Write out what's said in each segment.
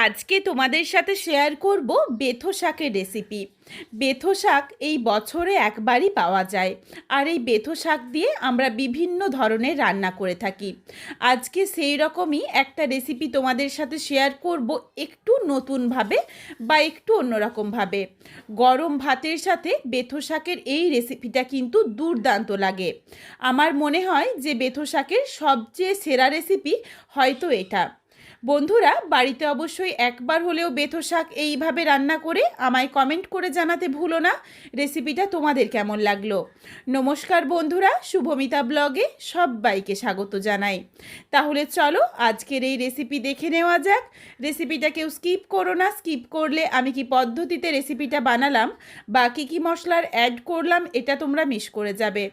আজকে তোমাদের সাথে শেয়ার করব বেথো শাকের রেসিপি। বেথো শাক এই বছরে একবারই পাওয়া যায়, আর এই বেথো শাক দিয়ে আমরা বিভিন্ন ধরনের রান্না করে থাকি। আজকে সেই রকমই একটা রেসিপি তোমাদের সাথে শেয়ার করব, একটু নতুনভাবে বা একটু অন্যরকমভাবে। গরম ভাতের সাথে বেথো শাকের এই রেসিপিটা কিন্তু দুর্দান্ত লাগে। আমার মনে হয় যে বেথো শাকের সবচেয়ে সেরা রেসিপি হয়তো এটা। বন্ধুরা, বাড়িতে অবশ্যই একবার হলেও বেথো শাক এইভাবে রান্না করে আমায় কমেন্ট করে জানাতে ভুলো না রেসিপিটা তোমাদের কেমন লাগলো। নমস্কার বন্ধুরা, শুভমিতা ব্লগে সবাইকে স্বাগত জানাই। তাহলে চলো আজকের এই রেসিপি দেখে নেওয়া যাক। রেসিপিটা কেউ স্কিপ করো না, স্কিপ করলে আমি কি পদ্ধতিতে রেসিপিটা বানালাম বা কী মশলার অ্যাড করলাম এটা তোমরা মিস করে যাবে,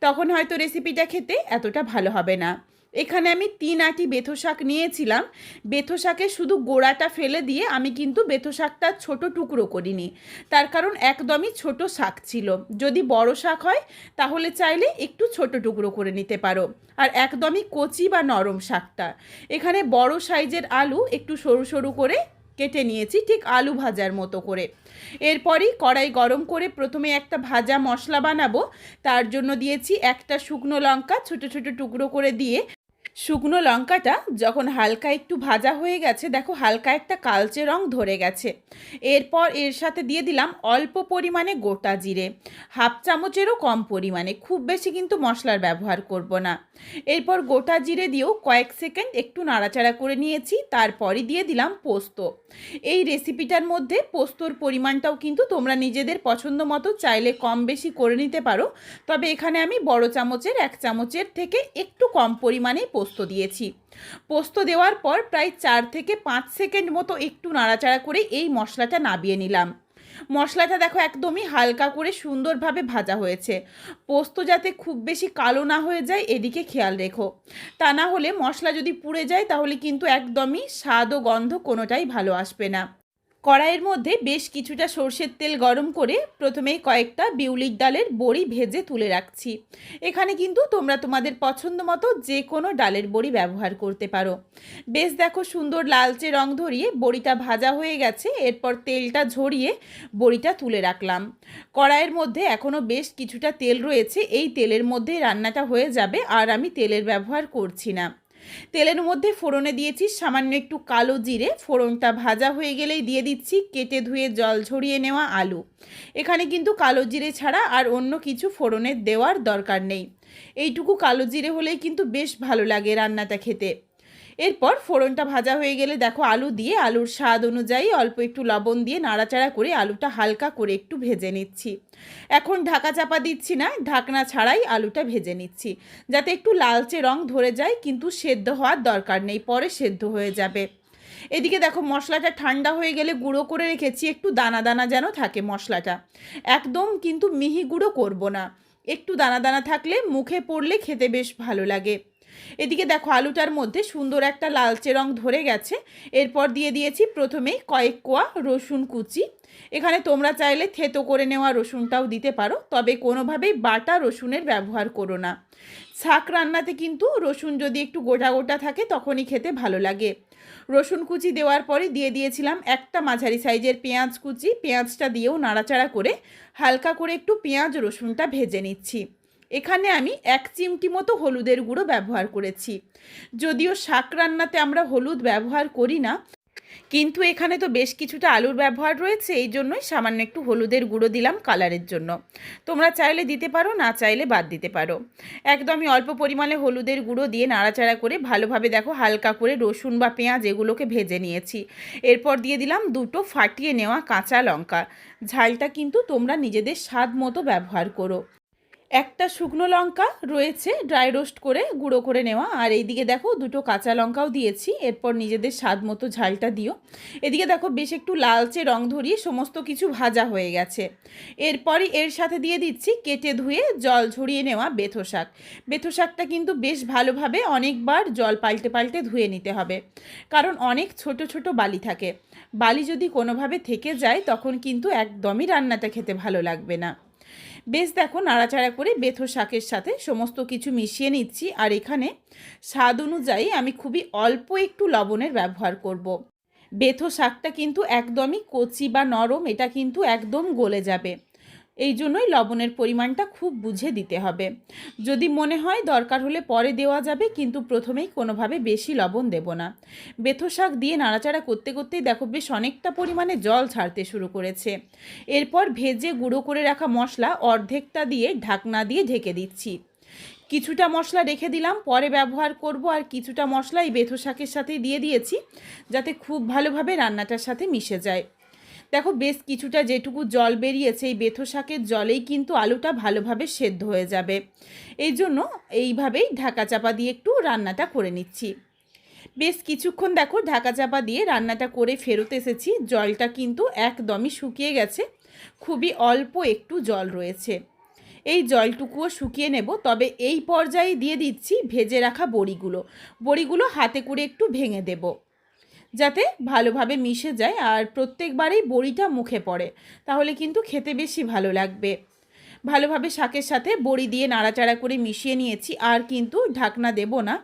তখন হয়তো রেসিপিটা খেতে এতটা ভালো হবে না। এখানে আমি 3 আঁটি বেথো শাক নিয়েছিলাম। বেথো শাকের শুধু গোড়াটা ফেলে দিয়ে আমি কিন্তু বেথো শাকটা ছোট টুকরো করিনি, তার কারণ একদমই ছোট শাক ছিল। যদি বড় শাক হয় তাহলে চাইলে একটু ছোট টুকরো করে নিতে পারো। আর একদমই কচি বা নরম শাকটা। এখানে বড় সাইজের আলু একটু সরু সরু করে কেটে নিয়েছি, ঠিক আলু ভাজার মতো করে। এরপরই কড়াই গরম করে প্রথমে একটা ভাজা মশলা বানাবো। তার জন্য দিয়েছি একটা শুকনো লঙ্কা ছোট ছোট টুকরো করে দিয়ে, শুকনো লঙ্কাটা যখন হালকা একটু ভাজা হয়ে গেছে, দেখো হালকা একটা কালচে রং ধরে গেছে। এরপর এর সাথে দিয়ে দিলাম অল্প পরিমাণে গোটা জিরে, হাফ চামচেরও কম পরিমাণে, খুব বেশি কিন্তু মশলার ব্যবহার করব না। এরপর গোটা জিরে দিয়েও কয়েক সেকেন্ড একটু নাড়াচাড়া করে নিয়েছি। তারপরই দিয়ে দিলাম পোস্ত। এই রেসিপিটার মধ্যে পোস্তর পরিমাণটাও কিন্তু তোমরা নিজেদের পছন্দ মতো চাইলে কম বেশি করে নিতে পারো, তবে এখানে আমি বড় চামচের 1 চামচের থেকে একটু কম পরিমাণেই পোস্ত দিয়েছি। পোস্ত দেওয়ার পর প্রায় 4 থেকে 5 সেকেন্ড মতো একটু নাড়াচাড়া করে এই মশলাটা নাবিয়ে নিলাম। মশলাটা দেখো একদমই হালকা করে সুন্দরভাবে ভাজা হয়েছে। পোস্ত যাতে খুব বেশি কালো না হয়ে যায় এদিকে খেয়াল রেখো, তা না হলে মশলা যদি পুড়ে যায় তাহলে কিন্তু একদমই স্বাদ ও গন্ধ কোনোটাই ভালো আসবে না। কড়াইয়ের মধ্যে বেশ কিছুটা সর্ষের তেল গরম করে প্রথমেই কয়েকটা বিউলির ডালের বড়ি ভেজে তুলে রাখছি। এখানে কিন্তু তোমরা তোমাদের পছন্দ মতো যে কোনো ডালের বড়ি ব্যবহার করতে পারো। বেশ দেখো সুন্দর লালচে রং ধরিয়ে বড়িটা ভাজা হয়ে গেছে। এরপর তেলটা ঝরিয়ে বড়িটা তুলে রাখলাম। কড়াইয়ের মধ্যে এখনও বেশ কিছুটা তেল রয়েছে, এই তেলের মধ্যেই রান্নাটা হয়ে যাবে, আর আমি তেলের ব্যবহার করছি না। তেলের মধ্যে ফোড়নে দিয়েছি সামান্য একটু কালো জিরে। ফোড়নটা ভাজা হয়ে গেলেই দিয়ে দিচ্ছি কেটে ধুয়ে জল ঝরিয়ে নেওয়া আলু। এখানে কিন্তু কালো জিরে ছাড়া আর অন্য কিছু ফোড়নে দেওয়ার দরকার নেই। এইটুকু কালো জিরে হলেই কিন্তু বেশ ভালো লাগে রান্নাটা খেতে। এরপর ফোড়নটা ভাজা হয়ে গেলে দেখো আলু দিয়ে আলুর স্বাদ অনুযায়ী অল্প একটু লবণ দিয়ে নাড়াচাড়া করে আলুটা হালকা করে একটু ভেজে নিচ্ছি। এখন ঢাকা চাপা দিচ্ছি না, ঢাকনা ছাড়াই আলুটা ভেজে নিচ্ছি, যাতে একটু লালচে রং ধরে যায়, কিন্তু সেদ্ধ হওয়ার দরকার নেই, পরে সেদ্ধ হয়ে যাবে। এদিকে দেখো মশলাটা ঠান্ডা হয়ে গেলে গুঁড়ো করে রেখেছি, একটু দানা দানা যেন থাকে মশলাটা, একদম কিন্তু মিহি গুঁড়ো করব না। একটু দানা দানা থাকলে মুখে পড়লে খেতে বেশ ভালো লাগে। এদিকে দেখো আলুটার মধ্যে সুন্দর একটা লালচে রং ধরে গেছে। এরপর দিয়ে দিয়েছি প্রথমেই কয়েক কোয়া রসুন কুচি। এখানে তোমরা চাইলে থেতো করে নেওয়া রসুনটাও দিতে পারো, তবে কোনোভাবেই বাটা রসুনের ব্যবহার করো না। শাক রান্নাতে কিন্তু রসুন যদি একটু গোটা গোটা থাকে তখনই খেতে ভালো লাগে। রসুন কুচি দেওয়ার পরে দিয়ে দিয়েছিলাম একটা মাঝারি সাইজের পেঁয়াজ কুচি। পেঁয়াজটা দিয়েও নাড়াচাড়া করে হালকা করে একটু পেঁয়াজ রসুনটা ভেজে নিচ্ছি। এখানে আমি 1 চিমটি মতো হলুদের গুঁড়ো ব্যবহার করেছি। যদিও শাক রান্নাতে আমরা হলুদ ব্যবহার করি না, কিন্তু এখানে তো বেশ কিছুটা আলুর ব্যবহার রয়েছে, এই জন্যই সামান্য একটু হলুদের গুঁড়ো দিলাম কালারের জন্য। তোমরা চাইলে দিতে পারো, না চাইলে বাদ দিতে পারো। একদমই অল্প পরিমাণে হলুদের গুঁড়ো দিয়ে নাড়াচাড়া করে ভালোভাবে দেখো হালকা করে রসুন বা পেঁয়াজ এগুলোকে ভেজে নিয়েছি। এরপর দিয়ে দিলাম 2টো ফাটিয়ে নেওয়া কাঁচা লঙ্কা। ঝালটা কিন্তু তোমরা নিজেদের স্বাদ মতো ব্যবহার করো। একটা শুকনো লঙ্কা রয়েছে ড্রাই রোস্ট করে গুঁড়ো করে নেওয়া, আর এইদিকে দেখো 2টো কাঁচা লঙ্কাও দিয়েছি। এরপর নিজেদের স্বাদ মতো ঝালটা দিও। এদিকে দেখো বেশ একটু লালচে রং ধরিয়ে সমস্ত কিছু ভাজা হয়ে গেছে। এরপরই এর সাথে দিয়ে দিচ্ছি কেটে ধুয়ে জল ঝরিয়ে নেওয়া বেথো শাক। বেথো শাকটা কিন্তু বেশ ভালোভাবে অনেকবার জল পাল্টে পাল্টে ধুয়ে নিতে হবে, কারণ অনেক ছোট ছোট বালি থাকে। বালি যদি কোনোভাবে থেকে যায় তখন কিন্তু একদমই রান্নাটা খেতে ভালো লাগবে না। বেশ দেখো নাড়াচাড়া করে বেথো শাকের সাথে সমস্ত কিছু মিশিয়ে নিচ্ছি। আর এখানে স্বাদ অনুযায়ী আমি খুবই অল্প একটু লবণের ব্যবহার করব। বেথো শাকটা কিন্তু একদমই কচি বা নরম, এটা কিন্তু একদম গলে যাবে। এই জন্যই লবণের পরিমাণটা খুব বুঝে দিতে হবে। যদি মনে হয় দরকার হলে পরে দেওয়া যাবে, কিন্তু প্রথমেই কোনোভাবে বেশি লবণ দেব না। বেথো শাক দিয়ে নাড়াচাড়া করতে করতেই দেখো বেশ অনেকটা পরিমাণে জল ছাড়তে শুরু করেছে। এরপর ভেজে গুঁড়ো করে রাখা মশলা অর্ধেকটা দিয়ে ঢাকনা দিয়ে ঢেকে দিচ্ছি। কিছুটা মশলা রেখে দিলাম, পরে ব্যবহার করব, আর কিছুটা মশলা এই বেথো শাকের সাথে দিয়ে দিয়েছি যাতে খুব ভালোভাবে রান্নাটার সাথে মিশে যায়। দেখো বেশ কিছুটা যেটুকু জল বেরিয়েছে এই বেথো শাকের জলেই কিন্তু আলুটা ভালোভাবে সেদ্ধ হয়ে যাবে। এই জন্য এইভাবেই ঢাকা চাপা দিয়ে একটু রান্নাটা করে নিচ্ছি। বেশ কিছুক্ষণ দেখো ঢাকা চাপা দিয়ে রান্নাটা করে ফেরত এসেছি। জলটা কিন্তু একদমই শুকিয়ে গেছে, খুবই অল্প একটু জল রয়েছে। এই জলটুকুও শুকিয়ে নেব। তবে এই পর্যায়ে দিয়ে দিচ্ছি ভেজে রাখা বড়িগুলো হাতে করে একটু ভেঙে দেব যাতে ভালোভাবে মিশে যায়, আর প্রত্যেকবারেই বড়িটা মুখে পড়ে, তাহলে কিন্তু খেতে বেশি ভালো লাগবে। ভালোভাবে শাকের সাথে বড়ি দিয়ে নাড়াচাড়া করে মিশিয়ে নিয়েছি, আর কিন্তু ঢাকনা দেব না।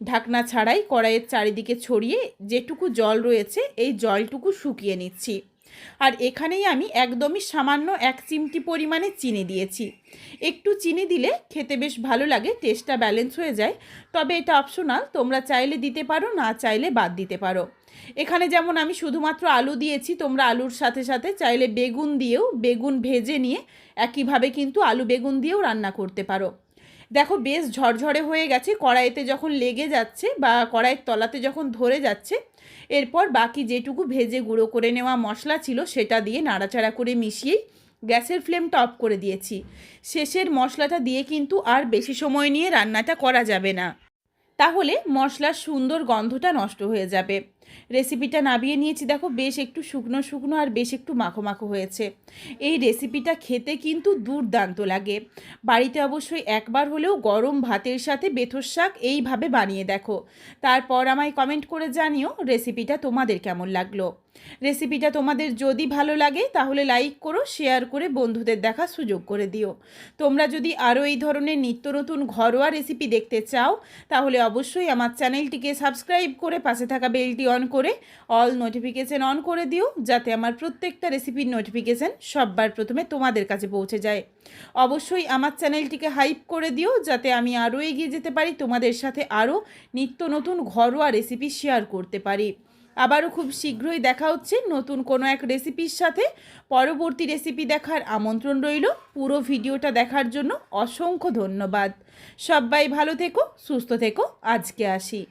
ঢাকনা ছাড়াই কড়াইয়ের চারিদিকে ছড়িয়ে যেটুকু জল রয়েছে এই জলটুকু শুকিয়ে নিচ্ছি। আর এখানেই আমি একদমই সামান্য 1 চিমটি পরিমাণে চিনি দিয়েছি। একটু চিনি দিলে খেতে বেশ ভালো লাগে, টেস্টটা ব্যালেন্স হয়ে যায়। তবে এটা অপশনাল, তোমরা চাইলে দিতে পারো, না চাইলে বাদ দিতে পারো। এখানে যেমন আমি শুধুমাত্র আলু দিয়েছি, তোমরা আলুর সাথে সাথে চাইলে বেগুন দিয়েও, বেগুন ভেজে নিয়ে একইভাবে কিন্তু আলু বেগুন দিয়েও রান্না করতে পারো। দেখো বেশ ঝরঝরে হয়ে গেছে, কড়াইতে যখন লেগে যাচ্ছে বা কড়াইয়ের তলাতে যখন ধরে যাচ্ছে, এরপর বাকি যেটুকু ভেজে গুঁড়ো করে নেওয়া মশলা ছিল সেটা দিয়ে নাড়াচাড়া করে মিশিয়েই গ্যাসের ফ্লেমটা অফ করে দিয়েছি। শেষের মশলাটা দিয়ে কিন্তু আর বেশি সময় নিয়ে রান্নাটা করা যাবে না, তাহলে মশলার সুন্দর গন্ধটা নষ্ট হয়ে যাবে। রেসিপিটা নামিয়ে নিয়েছি, দেখো বেশ একটু শুকনো শুকনো আর বেশ একটু মাখো মাখো হয়েছে। এই রেসিপিটা খেতে কিন্তু দুর্দান্ত লাগে। বাড়িতে অবশ্যই একবার হলেও গরম ভাতের সাথে বেথোর শাক এইভাবে বানিয়ে দেখো। তারপর আমায় কমেন্ট করে জানিও রেসিপিটা তোমাদের কেমন লাগলো। রেসিপিটা তোমাদের যদি ভালো লাগে তাহলে লাইক করো, শেয়ার করে বন্ধুদের দেখার সুযোগ করে দিও। তোমরা যদি আরও এই ধরনের নিত্য নতুন ঘরোয়া রেসিপি দেখতে চাও তাহলে অবশ্যই আমার চ্যানেলটিকে সাবস্ক্রাইব করে পাশে থাকা বেলটি অন করে অল নোটিফিকেশান অন করে দিও, যাতে আমার প্রত্যেকটা রেসিপির নোটিফিকেশান সববার প্রথমে তোমাদের কাছে পৌঁছে যায়। অবশ্যই আমার চ্যানেলটিকে হাইপ করে দিও যাতে আমি আরও এগিয়ে যেতে পারি, তোমাদের সাথে আরও নিত্য নতুন ঘরোয়া রেসিপি শেয়ার করতে পারি। আবারও খুব শীঘ্রই দেখা হচ্ছে নতুন কোনো এক রেসিপির সাথে। পরবর্তী রেসিপি দেখার আমন্ত্রণ রইল। পুরো ভিডিওটা দেখার জন্য অসংখ্য ধন্যবাদ। সবাই ভালো থেকো, সুস্থ থেকো। আজকে আসি।